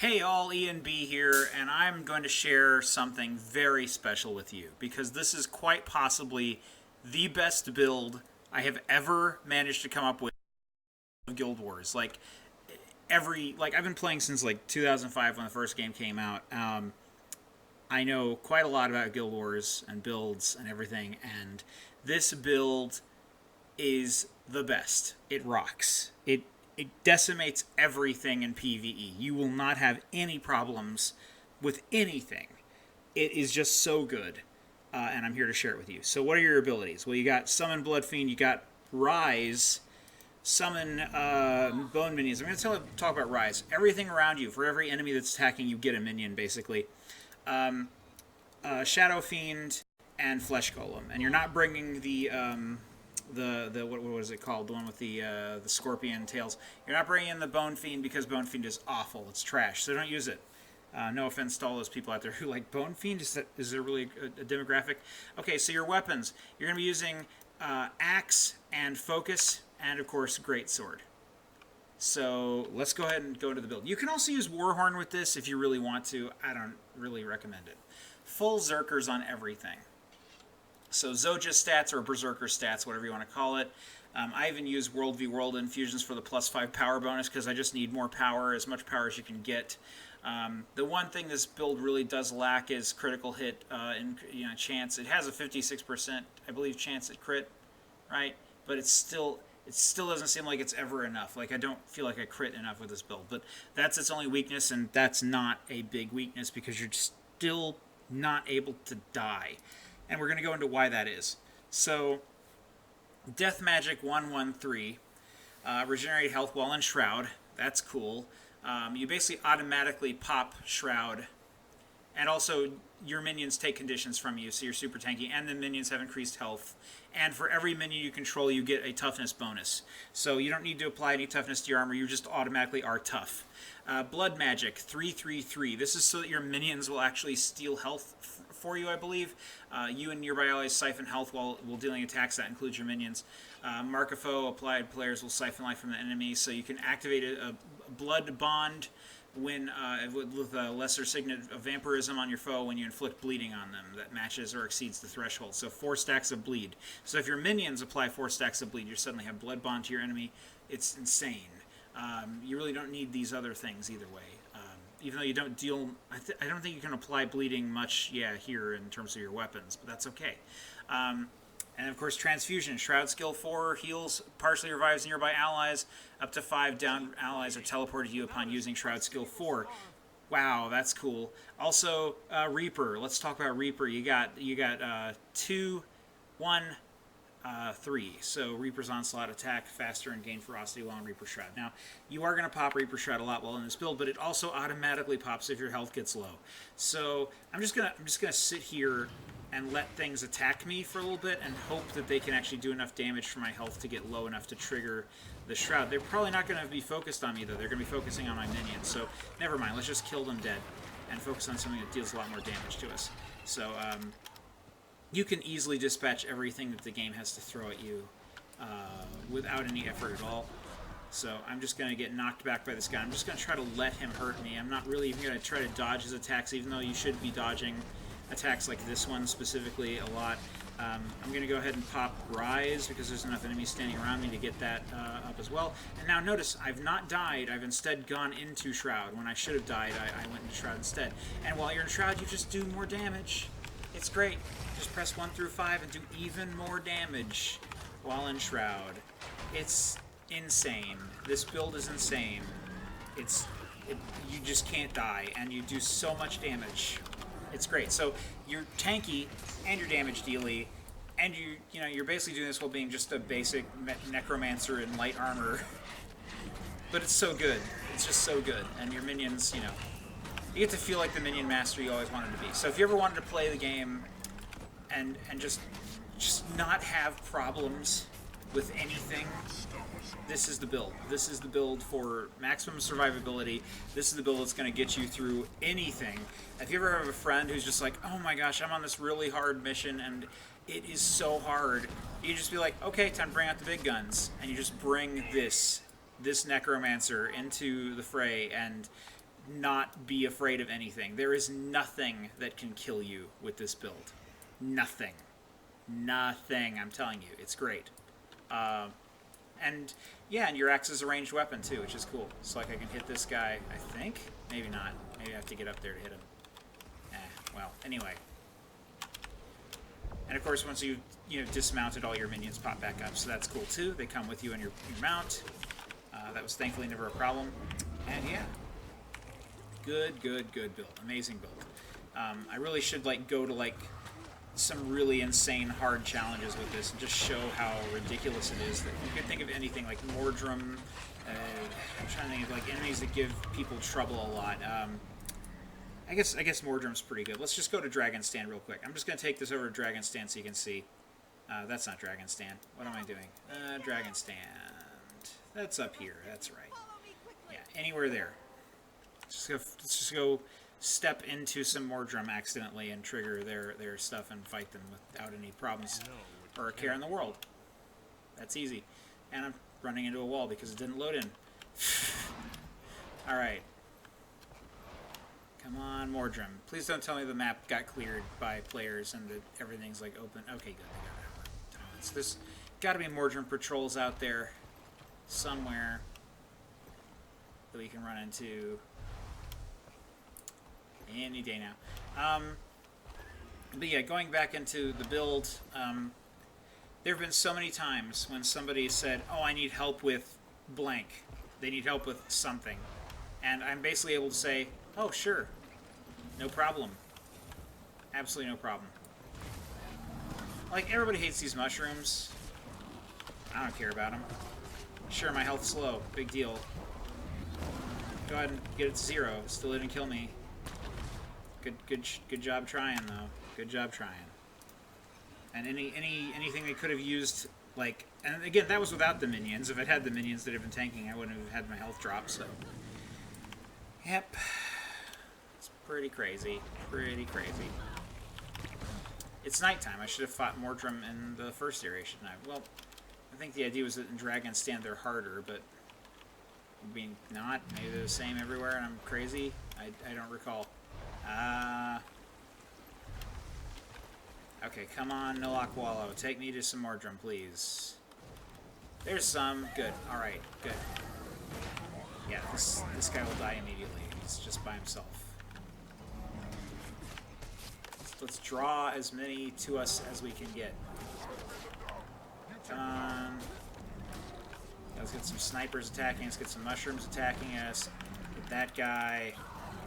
Hey all, Ian B here, and I'm going to share something very special with you because this is quite possibly the best build I have ever managed to come up with of GuildWars. I've been playing since like 2005 when the first game came out. I know quite a lot about GuildWars and builds and everything, and this build is the best. It rocks. It decimates everything in PvE. You will not have any problems with anything. It is just so good, and I'm here to share it with you. So what are your abilities? Well, you got Summon Blood Fiend, you got Rise, Summon Bone Minions. I'm going to talk about Rise. Everything around you, for every enemy that's attacking, you get a minion, basically. Shadow Fiend, and Flesh Golem. And you're not bringing the what was it called? The one with the scorpion tails. You're not bringing in the Bone Fiend because Bone Fiend is awful. It's trash, so don't use it. No offense to all those people out there who like Bone Fiend. Is there really a demographic? Okay, so your weapons. You're going to be using Axe and Focus, and of course Greatsword. So let's go ahead and go to the build. You can also use Warhorn with this if you really want to. I don't really recommend it. Full Zerkers on everything. So Zoja stats or Berserker stats, whatever you want to call it. I even use World v World infusions for the +5 power bonus because I just need more power, as much power as you can get. The one thing this build really does lack is critical hit and chance. It has a 56%, I believe, chance at crit, right? But it still doesn't seem like it's ever enough. Like, I don't feel like I crit enough with this build. But that's its only weakness, and that's not a big weakness because you're still not able to die. And we're going to go into why that is. So, Death Magic 113, regenerate health while in Shroud. That's cool. You basically automatically pop Shroud. And also, your minions take conditions from you, so you're super tanky. And the minions have increased health. And for every minion you control, you get a toughness bonus. So you don't need to apply any toughness to your armor. You just automatically are tough. Blood Magic 333. This is so that your minions will actually steal health for you, I believe. You and nearby allies siphon health while dealing attacks. That includes your minions. Mark a foe. Applied players will siphon life from the enemy. So you can activate a blood bond when with a lesser signet of vampirism on your foe when you inflict bleeding on them that matches or exceeds the threshold. So 4 stacks of bleed. So if your minions apply 4 stacks of bleed, you suddenly have blood bond to your enemy. It's insane. You really don't need these other things either way. Even though you don't deal... I don't think you can apply bleeding much, here in terms of your weapons, but that's okay. And of course, Transfusion. Shroud skill 4 heals, partially revives nearby allies. Up to 5 down allies are teleported to you upon using Shroud skill 4. Wow, that's cool. Also, Reaper. Let's talk about Reaper. You got 2, 1, 3. So Reaper's Onslaught, attack faster and gain ferocity while in Reaper Shroud. Now, you are going to pop Reaper Shroud a lot while in this build, but it also automatically pops if your health gets low. So I'm just gonna sit here and let things attack me for a little bit and hope that they can actually do enough damage for my health to get low enough to trigger the Shroud. They're probably not going to be focused on me, though. They're going to be focusing on my minions. So never mind. Let's just kill them dead and focus on something that deals a lot more damage to us. So you can easily dispatch everything that the game has to throw at you without any effort at all. So I'm just going to get knocked back by this guy. I'm just going to try to let him hurt me. I'm not really even going to try to dodge his attacks, even though you should be dodging attacks like this one specifically a lot. I'm going to go ahead and pop Rise because there's enough enemies standing around me to get that up as well. And now notice, I've not died. I've instead gone into Shroud. When I should have died, I went into Shroud instead. And while you're in Shroud, you just do more damage. It's great. Just press 1 through 5 and do even more damage while in Shroud. It's insane. This build is insane. You just can't die, and you do so much damage. It's great. So you're tanky and you're damage dealy, and you're basically doing this while being just a basic necromancer in light armor. But it's so good. It's just so good. And your minions, you get to feel like the minion master you always wanted to be. So if you ever wanted to play the game and just not have problems with anything, this is the build. This is the build for maximum survivability. This is the build that's going to get you through anything. If you ever have a friend who's just like, oh my gosh, I'm on this really hard mission and it is so hard, you just be like, okay, time to bring out the big guns. And you just bring this necromancer into the fray, and not be afraid of anything. There is nothing that can kill you with this build. Nothing. Nothing, I'm telling you. It's great. And yeah, and your axe is a ranged weapon too, which is cool. So like I can hit this guy, I think. Maybe not. Maybe I have to get up there to hit him. Well, anyway. And of course, once you dismounted, all your minions pop back up, so that's cool too. They come with you on your mount. That was thankfully never a problem. And yeah, good build, amazing build. I really should go to some really insane hard challenges with this and just show how ridiculous it is. That you could think of anything like Mordrum. I'm trying to think of enemies that give people trouble a lot. I guess Mordrum's pretty good. Let's just go to Dragon Stand real quick. I'm just going to take this over to Dragon Stand so you can see. That's not Dragon Stand. What am I doing? Dragon Stand. That's up here. That's right. Yeah, anywhere there. Let's just go step into some Mordrum accidentally and trigger their stuff and fight them without any problems or a care in the world. That's easy. And I'm running into a wall because it didn't load in. Alright. Come on, Mordrum. Please don't tell me the map got cleared by players and that everything's open. Okay, good. They got that worked. So there's got to be Mordrum patrols out there somewhere that we can run into any day now. But yeah, going back into the build, there have been so many times when somebody said, oh, I need help with blank. They need help with something. And I'm basically able to say, oh, sure. No problem. Absolutely no problem. Everybody hates these mushrooms. I don't care about them. Sure, my health's low. Big deal. Go ahead and get it to 0. Still didn't kill me. Good job trying, though. Good job trying. And anything they could have used, and again, that was without the minions. If I'd had the minions that have been tanking, I wouldn't have had my health drop, so. Yep. It's pretty crazy. Pretty crazy. It's nighttime. I should have fought Mordrum in the first area, shouldn't I? Well, I think the idea was that in Dragon Stand they're harder, but not. Maybe they're the same everywhere and I'm crazy. I don't recall. Okay, come on, Nulak Wallow. Take me to some Mordrum, please. There's some. Good. Alright, good. Yeah, this guy will die immediately. He's just by himself. Let's draw as many to us as we can get. Come on. Let's get some snipers attacking us, get some mushrooms attacking us, get that guy,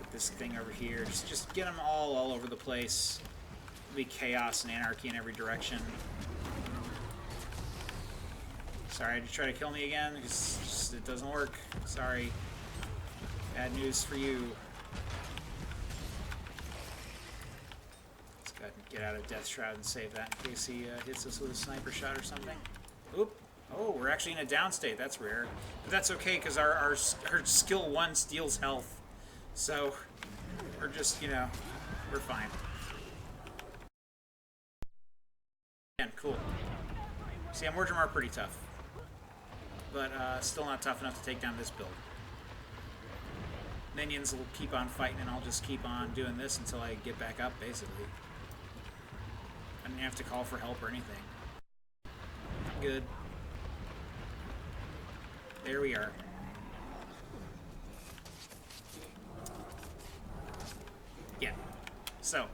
get this thing over here. Just get them all over the place. It'll be chaos and anarchy in every direction. Sorry to try to kill me again, because it doesn't work. Sorry. Bad news for you. Let's go ahead and get out of Death Shroud and save that in case he hits us with a sniper shot or something. Oop. Oh, we're actually in a down state. That's rare. But that's okay, because our skill 1 steals health. So, we're just, we're fine. Again, cool. See, Mordrum are pretty tough. But still not tough enough to take down this build. Minions will keep on fighting, and I'll just keep on doing this until I get back up, basically. I didn't have to call for help or anything. I'm good. There we are. Yeah. So,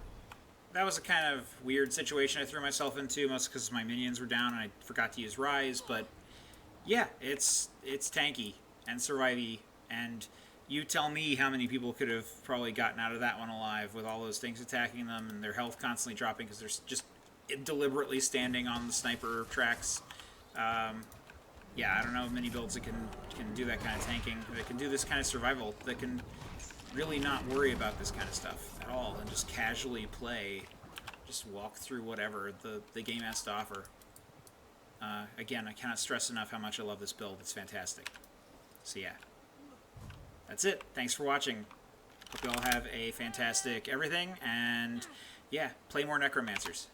that was a kind of weird situation I threw myself into, mostly because my minions were down and I forgot to use Rise, but yeah, it's tanky and survivey, and you tell me how many people could have probably gotten out of that one alive with all those things attacking them and their health constantly dropping because they're just deliberately standing on the sniper tracks. Yeah, I don't know many builds that can do that kind of tanking, that can do this kind of survival, that can really not worry about this kind of stuff at all and just casually play, just walk through whatever the game has to offer. Again, I cannot stress enough how much I love this build. It's fantastic. So yeah, that's it. Thanks for watching. Hope you all have a fantastic everything, and yeah, play more Necromancers.